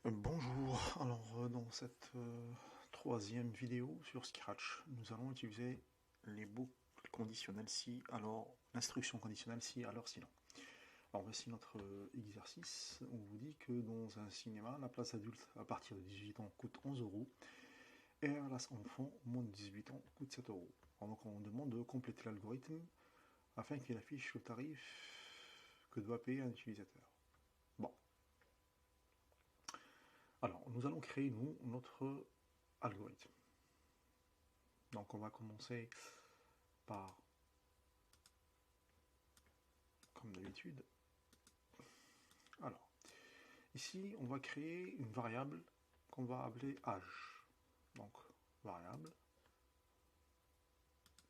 Bonjour, alors dans cette troisième vidéo sur Scratch, nous allons utiliser les boucles conditionnelles si, alors l'instruction conditionnelle si, alors sinon. Alors voici notre exercice. On vous dit que dans un cinéma, la place adulte à partir de 18 ans coûte 11 euros et la place enfant moins de 18 ans coûte 7 euros. Alors, donc on demande de compléter l'algorithme afin qu'il affiche le tarif que doit payer un utilisateur. Bon. Alors, nous allons créer, nous, notre algorithme. Donc, on va commencer par, comme d'habitude, alors, ici, on va créer une variable qu'on va appeler âge. Donc, variable,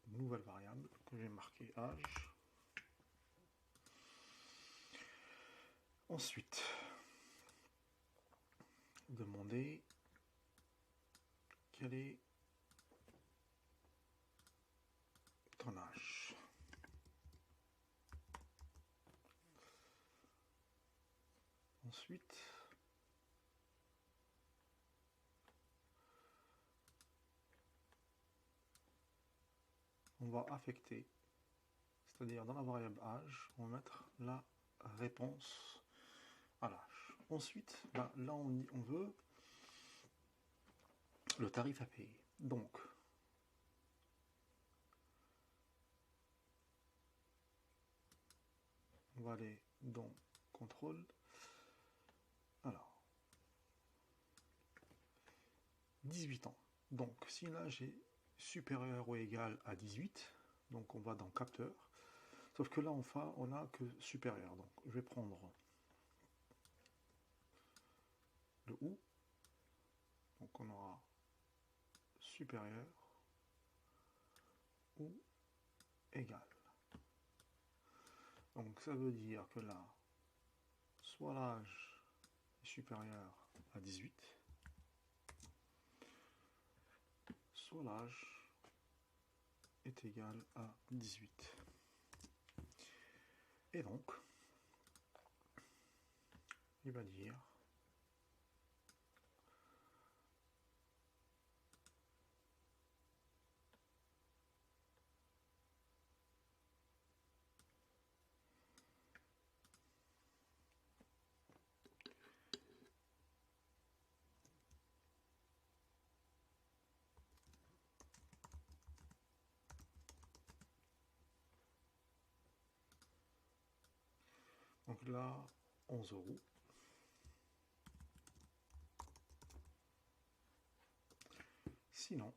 nouvelle variable que j'ai marqué âge. Ensuite, demander quel est ton âge. Ensuite, on va affecter, c'est-à-dire dans la variable âge, on va mettre la réponse à l'âge. Ensuite, là on veut le tarif à payer. Donc, on va aller dans contrôle. Alors, 18 ans. Donc, si l'âge est supérieur ou égal à 18, donc on va dans capteur. Sauf que là, enfin, on n'a que supérieur. Donc, je vais prendre le ou. Donc, on aura supérieur ou égal. Donc, ça veut dire que là, soit l'âge est supérieur à 18, soit l'âge est égal à 18. Et donc, il va dire donc là 11 euros. Sinon,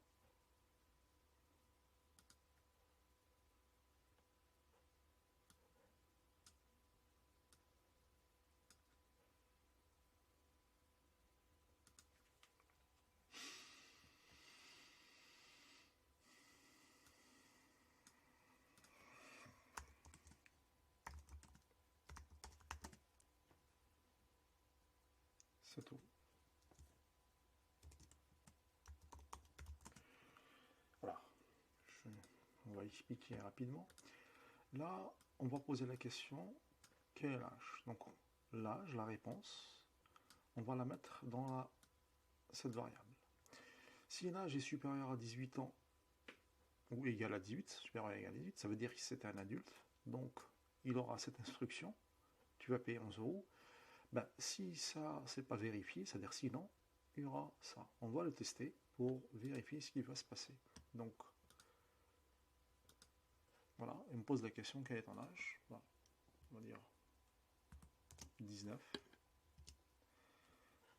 c'est tout. Voilà. On va expliquer rapidement. Là, on va poser la question, quel est l'âge? Donc, l'âge, la réponse, on va la mettre dans cette variable. Si l'âge est supérieur à 18 ans, ou égal à 18, supérieur ou égal à 18, ça veut dire que c'est un adulte, donc il aura cette instruction, tu vas payer 11 euros. Ben, si ça, c'est pas vérifié, c'est-à-dire sinon, il y aura ça. On va le tester pour vérifier ce qui va se passer. Donc, voilà, il me pose la question, quel est ton âge? Voilà. On va dire 19.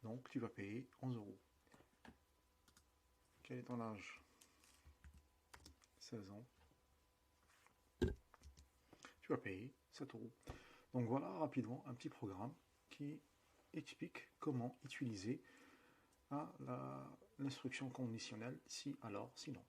Donc, tu vas payer 11 euros. Quel est ton âge? 16 ans. Tu vas payer 7 euros. Donc voilà rapidement un petit programme qui explique comment utiliser l'instruction conditionnelle si, alors, sinon.